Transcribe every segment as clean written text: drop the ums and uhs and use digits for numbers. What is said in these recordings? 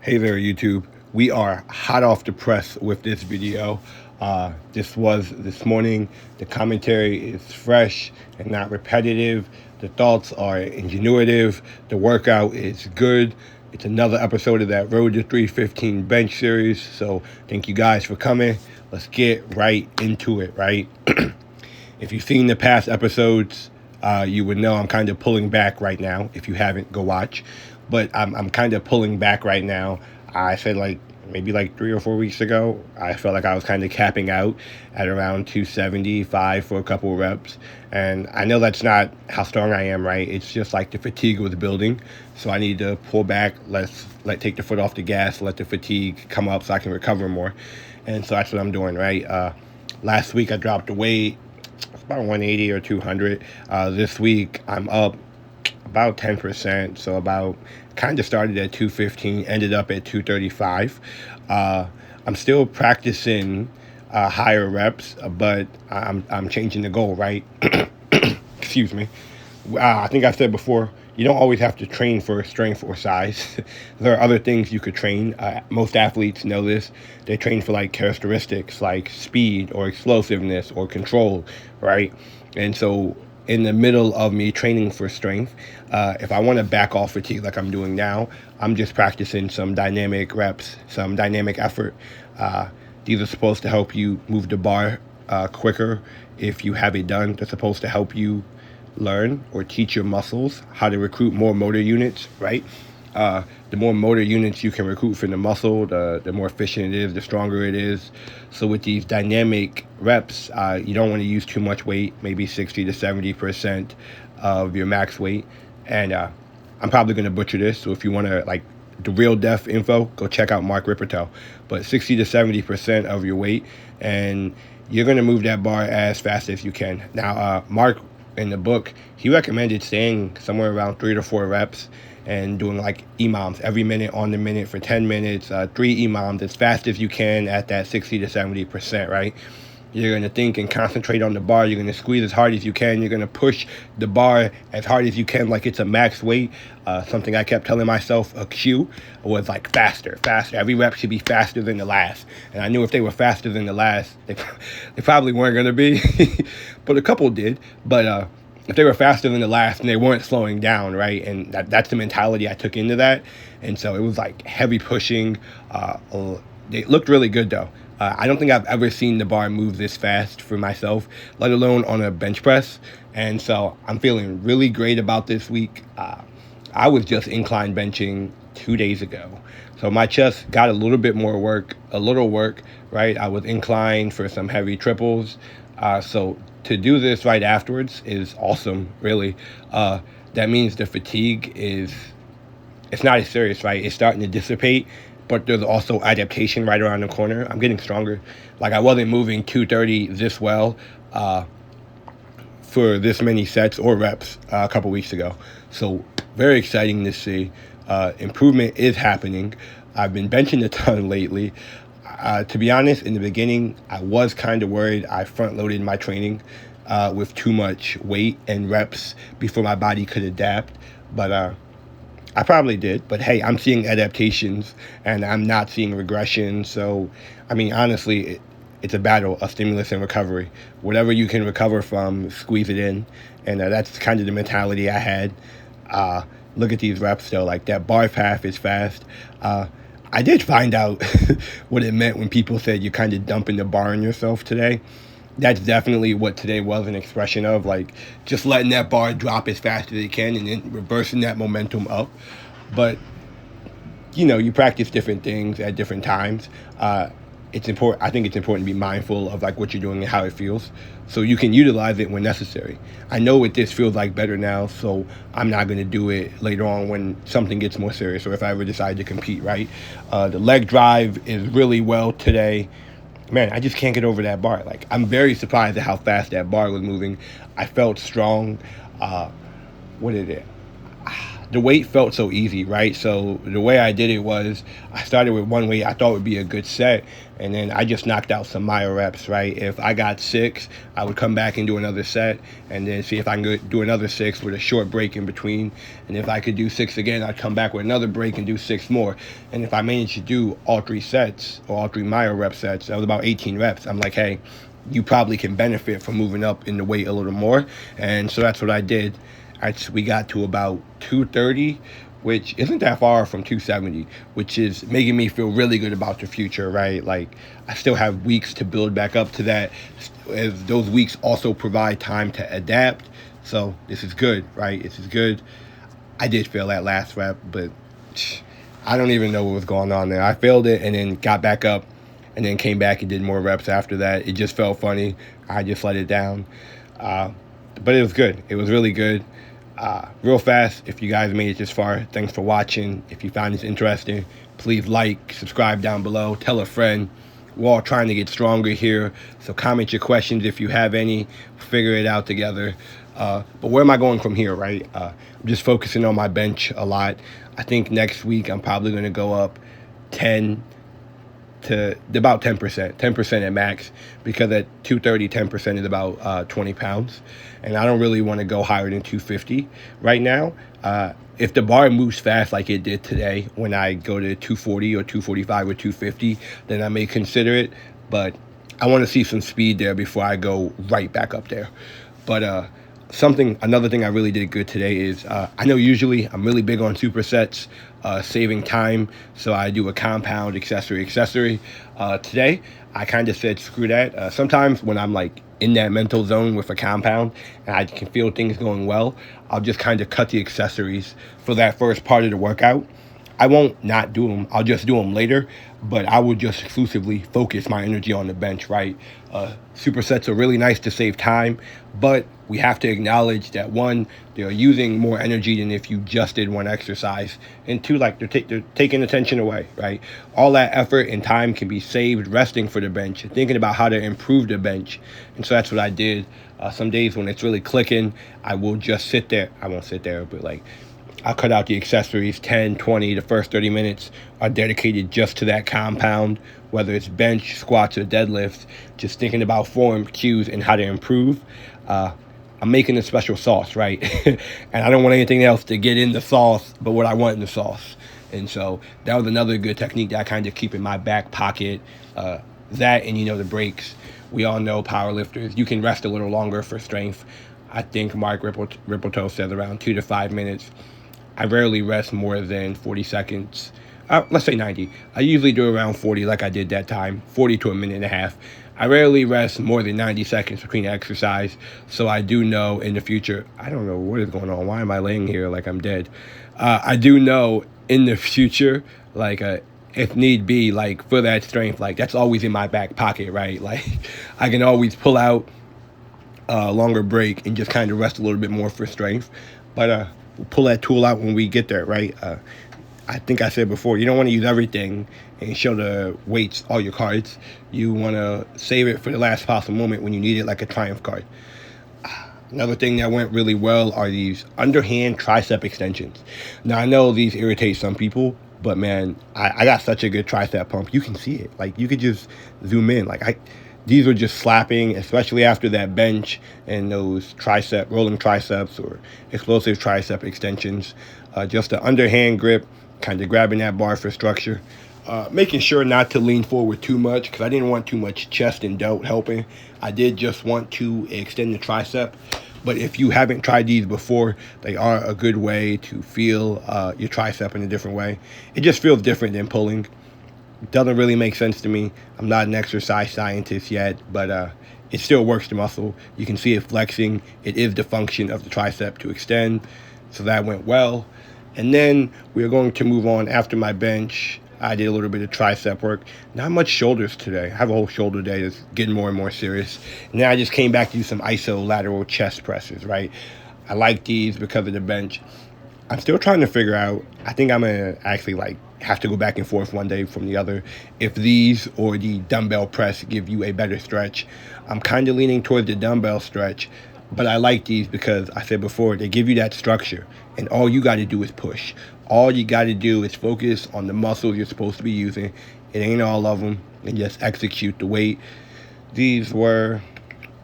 Hey there, YouTube. We are hot off the press with this video. This was this morning. The commentary is fresh and not repetitive. The thoughts are ingenuitive. The workout is good. It's another episode of that Road to 315 bench series. So thank you guys for coming. Let's get right into it, right? If you've seen the past episodes, you would know I'm kind of pulling back right now. If you haven't, go watch. But I'm kind of pulling back right now. I said maybe 3 or 4 weeks ago, I felt like I was kind of capping out at around 275 for a couple of reps. And I know that's not how strong I am, right? It's just like the fatigue was building. So I need to pull back, take the foot off the gas, let the fatigue come up so I can recover more. And so that's what I'm doing, right? Last week I dropped the weight. It's about 180 or 200. This week I'm up about 10%, so about kind of started at 215, ended up at 235. I'm still practicing higher reps, but I'm changing the goal, right? Excuse me. I think I said before, you don't always have to train for strength or size. There are other things you could train. Most athletes know this. They train for characteristics like speed or explosiveness or control, right? And so in the middle of me training for strength, if I want to back off fatigue like I'm doing now, I'm just practicing some dynamic reps, some dynamic effort. These are supposed to help you move the bar quicker if you have it done. They're supposed to help you learn or teach your muscles how to recruit more motor units, right? The more motor units you can recruit from the muscle, the more efficient it is, the stronger it is. So with these dynamic reps, you don't want to use too much weight, maybe 60 to 70% of your max weight. And I'm probably going to butcher this, so if you want to the real def info, go check out Mark Rippertel. But 60 to 70% of your weight, and you're going to move that bar as fast as you can. Now, Mark, in the book, he recommended staying somewhere around 3 to 4 reps and doing EMOMs every minute on the minute for 10 minutes, 3 EMOMs as fast as you can at that 60 to 70%, right? You're going to think and concentrate on the bar. You're going to squeeze as hard as you can. You're going to push the bar as hard as you can like it's a max weight. Something I kept telling myself, a cue, was faster, faster. Every rep should be faster than the last. And I knew if they were faster than the last, they probably weren't going to be. But a couple did. But if they were faster than the last and they weren't slowing down, right? And that's the mentality I took into that. And so it was heavy pushing. It looked really good, though. I don't think I've ever seen the bar move this fast for myself, let alone on a bench press. And so I'm feeling really great about this week. I was just incline benching 2 days ago. So my chest got a little bit more work, right? I was inclined for some heavy triples. So to do this right afterwards is awesome, really. That means the fatigue it's not as serious, right? It's starting to dissipate, but there's also adaptation right around the corner. I'm getting stronger. I wasn't moving 230 this well for this many sets or reps a couple weeks ago. So very exciting to see. Improvement is happening. I've been benching a ton lately. To be honest, in the beginning, I was kind of worried I front-loaded my training with too much weight and reps before my body could adapt. But I probably did. But hey, I'm seeing adaptations, and I'm not seeing regression. So, I mean, honestly, it's a battle of stimulus and recovery. Whatever you can recover from, squeeze it in. And that's kind of the mentality I had. Look at these reps, though. That bar path is fast. I did find out what it meant when people said you're kind of dumping the bar on yourself today. That's definitely what today was an expression of, just letting that bar drop as fast as it can and then reversing that momentum up. But, you practice different things at different times. It's important. I think it's important to be mindful of what you're doing and how it feels, so you can utilize it when necessary. I know what this feels better now, so I'm not going to do it later on when something gets more serious or if I ever decide to compete. Right? The leg drive is really well today. Man, I just can't get over that bar. I'm very surprised at how fast that bar was moving. I felt strong. What is it? the weight felt so easy, right? So the way I did it was I started with one weight I thought would be a good set, and then I just knocked out some myo reps, right? If I got 6, I would come back and do another set, and then see if I can do another 6 with a short break in between. And if I could do 6 again, I'd come back with another break and do 6 more. And if I managed to do all 3 sets, or all 3 myo rep sets, that was about 18 reps. I'm like, hey, you probably can benefit from moving up in the weight a little more. And so that's what I did. We got to about 230, which isn't that far from 270, which is making me feel really good about the future, right? Like, I still have weeks to build back up to that, as those weeks also provide time to adapt. So this is good, right? This is good. I did fail that last rep, but I don't even know what was going on there. I failed it and then got back up and then came back and did more reps after that. It just felt funny. I just let it down. But it was good. It was really good. Real fast, if you guys made it this far, thanks for watching. If you found this interesting, please like, subscribe down below, tell a friend. We're all trying to get stronger here, so comment your questions if you have any. Figure it out together. But where am I going from here, right? I'm just focusing on my bench a lot. I think next week I'm probably going to go up 10 to about 10% at max, because at 230, 10% is about 20 pounds. And I don't really want to go higher than 250 right now. If the bar moves fast like it did today, when I go to 240 or 245 or 250, then I may consider it. But I want to see some speed there before I go right back up there. But another thing I really did good today is, I know usually I'm really big on supersets, saving time, so I do a compound accessory. Today, I kind of said screw that. Sometimes when I'm like in that mental zone with a compound and I can feel things going well, I'll just kind of cut the accessories for that first part of the workout. I won't not do them. I'll just do them later, but I will just exclusively focus my energy on the bench, right? Supersets are really nice to save time, but we have to acknowledge that, one, they're using more energy than if you just did one exercise, and two, like, they're taking attention away, right? All that effort and time can be saved resting for the bench, thinking about how to improve the bench. And so that's what I did. Some days when it's really clicking, I will just sit there. I won't sit there, but like, I'll cut out the accessories. 10, 20, the first 30 minutes are dedicated just to that compound, whether it's bench, squats, or deadlifts, just thinking about form, cues, and how to improve. I'm making a special sauce, right? And I don't want anything else to get in the sauce but what I want in the sauce. And so that was another good technique that I kind of keep in my back pocket. That and, the breaks. We all know powerlifters, you can rest a little longer for strength. I think Mark Rippleto says around 2 to 5 minutes. I rarely rest more than 40 seconds. Let's say 90. I usually do around 40 like I did that time, 40 to a minute and a half. I rarely rest more than 90 seconds between exercise. So I do know in the future, I don't know what is going on. Why am I laying here like I'm dead? I do know in the future, like, if need be, like, for that strength, like, that's always in my back pocket, right? Like, I can always pull out a longer break and just kind of rest a little bit more for strength. But we'll pull that tool out when we get there, right? I think I said before, you don't want to use everything and show the weights, all your cards. You want to save it for the last possible moment when you need it, like a Triumph card. Another thing that went really well are these underhand tricep extensions. Now, I know these irritate some people, but man, I got such a good tricep pump. You can see it. Like, you could just zoom in. These were just slapping, especially after that bench and those rolling triceps or explosive tricep extensions. Just an underhand grip, kind of grabbing that bar for structure. Making sure not to lean forward too much, because I didn't want too much chest and delt helping. I did just want to extend the tricep. But if you haven't tried these before, they are a good way to feel your tricep in a different way. It just feels different than pulling. Doesn't really make sense to me. I'm not an exercise scientist yet, but it still works the muscle. You can see it flexing. It is the function of the tricep to extend. So that went well. And then we're going to move on after my bench. I did a little bit of tricep work. Not much shoulders today. I have a whole shoulder day that's getting more and more serious. And then I just came back to do some isolateral chest presses, right? I like these because of the bench. I'm still trying to figure out, I think I'm going to actually have to go back and forth one day from the other, if these or the dumbbell press give you a better stretch. I'm kind of leaning towards the dumbbell stretch, But I like these because I said before, they give you that structure, and all you got to do is push. All you got to do is focus on the muscles you're supposed to be using. It ain't all of them, and just execute the weight. These were,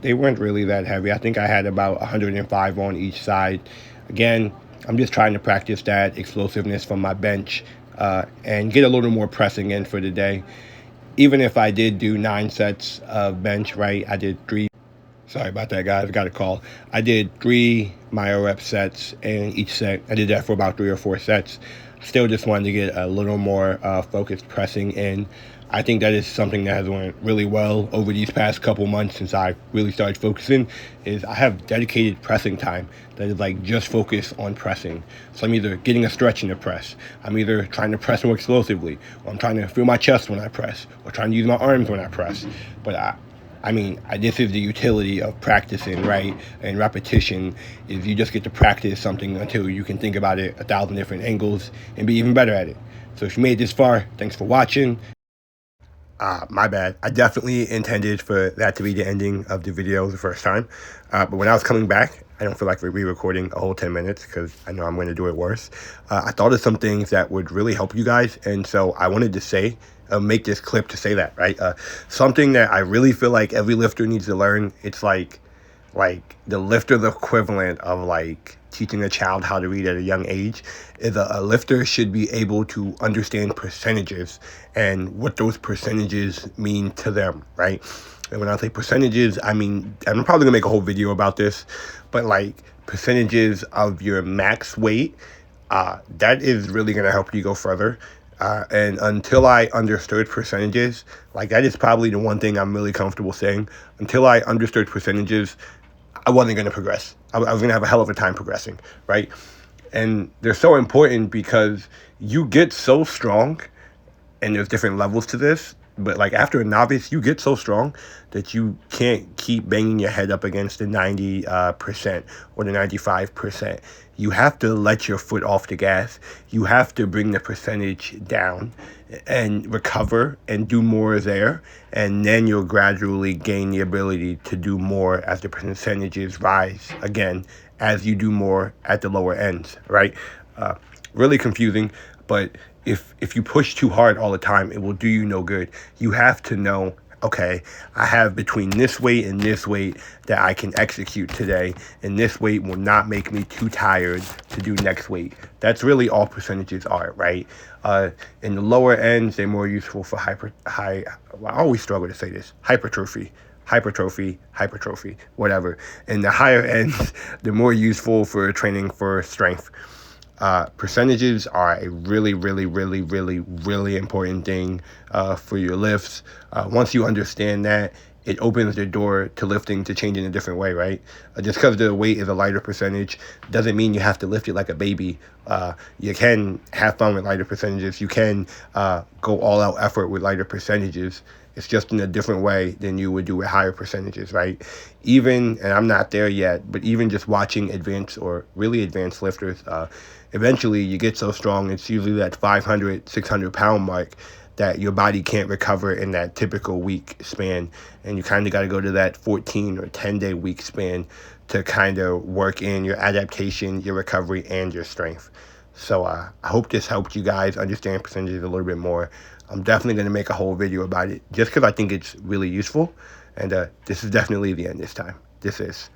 they weren't really that heavy. I think I had about 105 on each side. Again, I'm just trying to practice that explosiveness from my bench and get a little more pressing in for the day. Even if I did do 9 sets of bench, right, I did 3. Sorry about that, guys. Got a call. I did 3 myo rep sets, and each set, I did that for about 3 or 4 sets. Still just wanted to get a little more focused pressing in. I think that is something that has went really well over these past couple months since I really started focusing, is I have dedicated pressing time that is like just focused on pressing. So I'm either getting a stretch in the press, I'm either trying to press more explosively, or I'm trying to feel my chest when I press, or trying to use my arms when I press. But this is the utility of practicing, right? And repetition is you just get to practice something until you can think about it 1,000 different angles and be even better at it. So if you made it this far, thanks for watching. My bad. I definitely intended for that to be the ending of the video the first time. But when I was coming back, I don't feel like re-recording a whole 10 minutes because I know I'm going to do it worse. I thought of some things that would really help you guys. And so I wanted to say, make this clip to say that, right? Something that I really feel like every lifter needs to learn. It's like the lifter's equivalent of like teaching a child how to read at a young age is a lifter should be able to understand percentages and what those percentages mean to them, right? And when I say percentages, I mean, I'm probably gonna make a whole video about this, but like percentages of your max weight, that is really gonna help you go further. And until I understood percentages, like that is probably the one thing I'm really comfortable saying. Until I understood percentages, I wasn't going to progress. I was going to have a hell of a time progressing, right? And they're so important because you get so strong, and there's different levels to this, but like after a novice, you get so strong that you can't keep banging your head up against the 90% or the 95%. You have to let your foot off the gas. You have to bring the percentage down and recover and do more there. And then you'll gradually gain the ability to do more as the percentages rise again, as you do more at the lower ends, right? Really confusing, but if you push too hard all the time, it will do you no good. You have to know, okay, I have between this weight and this weight that I can execute today, and this weight will not make me too tired to do next weight. That's really all percentages are, right? In the lower ends, they're more useful for I always struggle to say this, hypertrophy, whatever. And the higher ends, they're more useful for training for strength. Percentages are a really, really, really, really, really important thing for your lifts. Once you understand that, it opens the door to lifting to change in a different way, right? Just because the weight is a lighter percentage doesn't mean you have to lift it like a baby. You can have fun with lighter percentages. You can go all out effort with lighter percentages. It's just in a different way than you would do with higher percentages, right? Even, and I'm not there yet, but even just watching advanced or really advanced lifters, eventually you get so strong, it's usually that 500, 600 pound mark that your body can't recover in that typical week span. And you kind of got to go to that 14 or 10-day week span to kind of work in your adaptation, your recovery, and your strength. So I hope this helped you guys understand percentages a little bit more. I'm definitely going to make a whole video about it just because I think it's really useful. And this is definitely the end this time. This is.